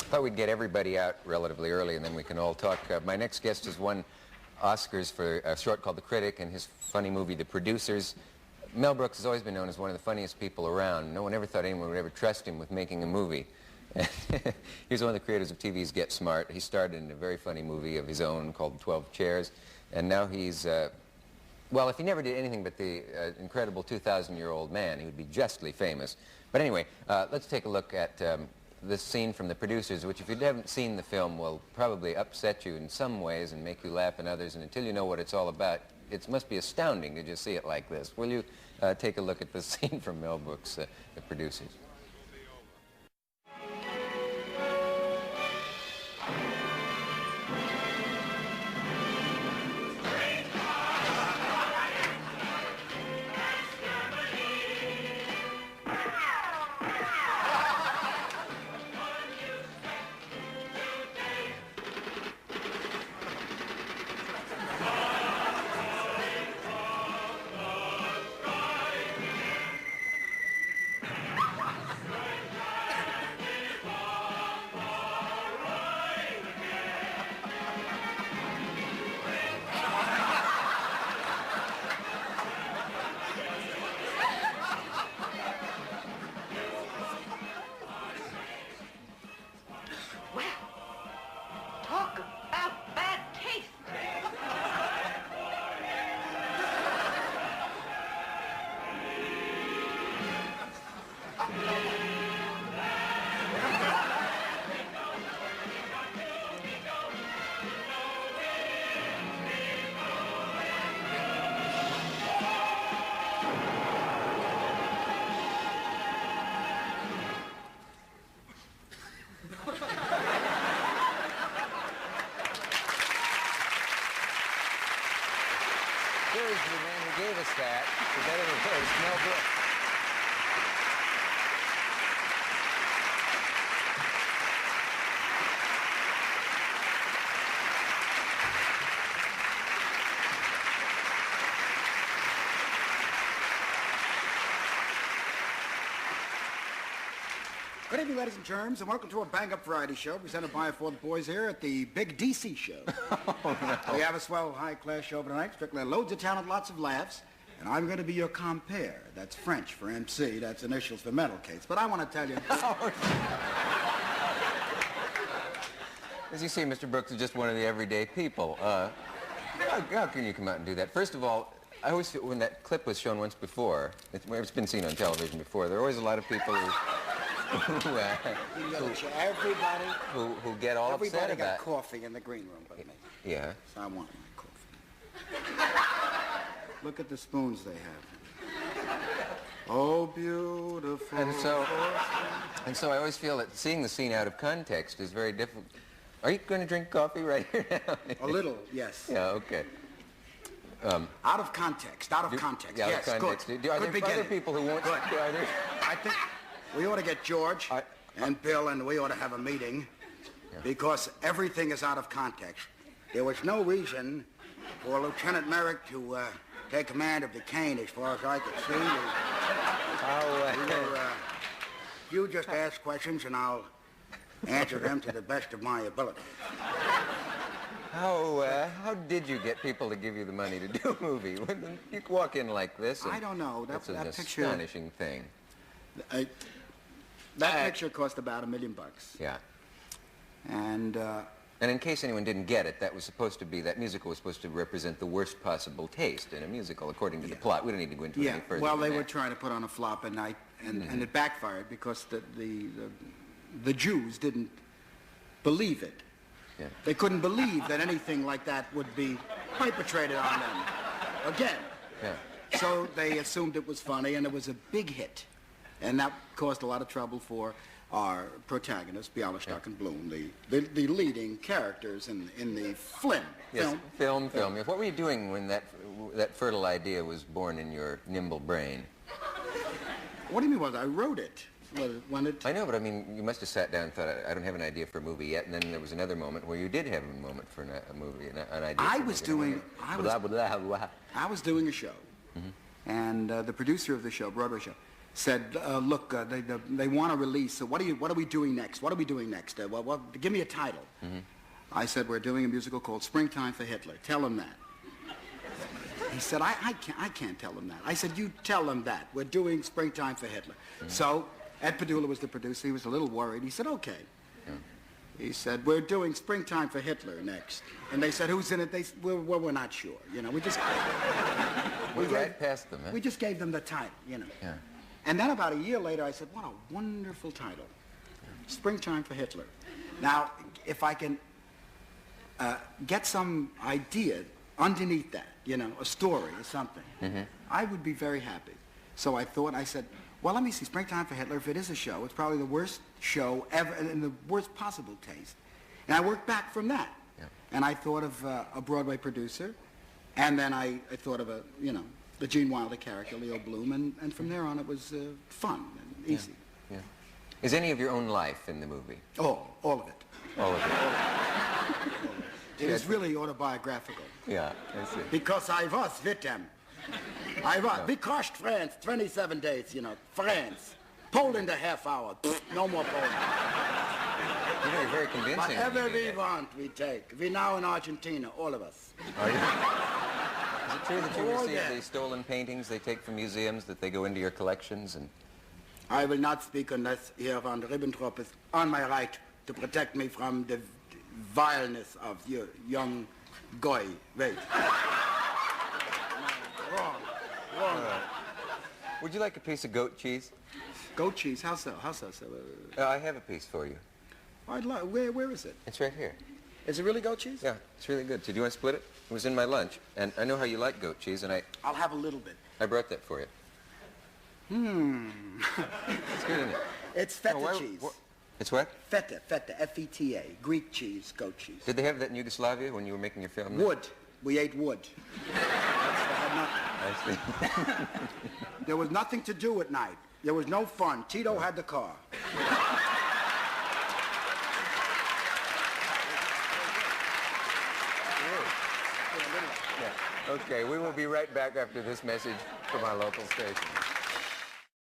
Thought we'd get everybody out relatively early, and then we can all talk. My next guest has won Oscars for a short called The Critic and his funny movie, The Producers. Mel Brooks has always been known as one of the funniest people around. No one ever thought anyone would ever trust him with making a movie. He's one of the creators of TV's Get Smart. He starred in a very funny movie of his own called 12 Chairs, and now he's, well, if he never did anything but the incredible 2,000-year-old man, he would be justly famous. But anyway, let's take a look at this scene from The Producers, which if you haven't seen the film will probably upset you in some ways and make you laugh in others, and until you know what it's all about, it must be astounding to just see it like this. Will you take a look at this scene from Mel Brooks, The Producers? Here's the man who gave us that. The better reporter, Mel Brooks. Good evening, ladies and germs, and welcome to a bang-up variety show presented by four the boys here at the Big DC Show. Oh, no. We have a swell, high-class show tonight, strictly loads of talent, lots of laughs, and I'm going to be your compere. That's French for MC. That's initials for mental case. But I want to tell you... As you see, Mr. Brooks is just one of the everyday people. How can you come out and do that? First of all, I always feel when that clip was shown once before, it's been seen on television before, there are always a lot of people who get all upset about... Everybody got coffee in the green room but me. Yeah. So I want my coffee. Look at the spoons they have. Oh, beautiful. And so I always feel that seeing the scene out of context is very difficult. Are you going to drink coffee right here now? A little, yes. Yeah, okay. Out of context, Yeah, yes, out of context. Good. Are Good there other people who won't... I think we ought to get George and Bill, and we ought to have a meeting, because everything is out of context. There was no reason for Lieutenant Merrick to take command of the cane, as far as I could see. You just ask questions, and I'll answer them to the best of my ability. How did you get people to give you the money to do a movie? When you walk in like this... I don't know. That's an picture, astonishing thing. That picture cost about $1 million. Yeah. And in case anyone didn't get it, that musical was supposed to represent the worst possible taste in a musical, according to the plot. We don't need to go into it any further. Well, they were trying to put on a flop, and it backfired because the Jews didn't believe it. Yeah. They couldn't believe that anything like that would be perpetrated on them again. Yeah. So they assumed it was funny, and it was a big hit. And that caused a lot of trouble for our protagonists, Bialystok and Bloom, the leading characters in the film. Yes, film. What were you doing when that fertile idea was born in your nimble brain? What do you mean? I wrote it. I know, but I mean, you must have sat down and thought, I don't have an idea for a movie yet, and then there was another moment where you did have a moment for a movie, an idea. I was doing a show, and the producer of the show said, look, they want to release, so what are we doing next? What are we doing next? Give me a title. I said, we're doing a musical called Springtime for Hitler. Tell him that. He said, I can't tell him that. I said, you tell him that. We're doing Springtime for Hitler. So Ed Padula was the producer. He was a little worried. He said, okay. He said, we're doing Springtime for Hitler next. And they said, who's in it? We're not sure. You know, we just... right past them, huh? We just gave them the title, you know. Yeah. And then about a year later, I said, what a wonderful title. Springtime for Hitler. Now, if I can get some idea underneath that, you know, a story or something, I would be very happy. So I said, well, let me see, Springtime for Hitler, if it is a show, it's probably the worst show ever, in the worst possible taste. And I worked back from that. Yeah. And I thought of a Broadway producer, and then I thought of the Gene Wilder character, Leo Bloom, and from there on it was fun and easy. Yeah. Is any of your own life in the movie? All of it. All of it. It is really autobiographical. Yeah, I see. Because I was with them. We crushed France, 27 days, you know, France. Poland a half hour. No more Poland. You know, you're very convincing. Whatever we want, we take. We're now in Argentina, all of us. Are you? Is it true that you receive these stolen paintings they take from museums, that they go into your collections? And I will not speak unless Herr von Ribbentrop is on my right to protect me from the vileness of your young goy. Wait. Wrong. Would you like a piece of goat cheese? Goat cheese? How so? How so? I have a piece for you. I'd like. Where is it? It's right here. Is it really goat cheese? Yeah, it's really good. So do you want to split it? It was in my lunch, and I know how you like goat cheese, and I'll have a little bit. I brought that for you. It's good, isn't it? It's feta cheese. It's what? Feta, F-E-T-A, Greek cheese, goat cheese. Did they have that in Yugoslavia when you were making your film? Wood. We ate wood. I see. There was nothing to do at night. There was no fun. Tito had the car. Okay, we will be right back after this message from our local station.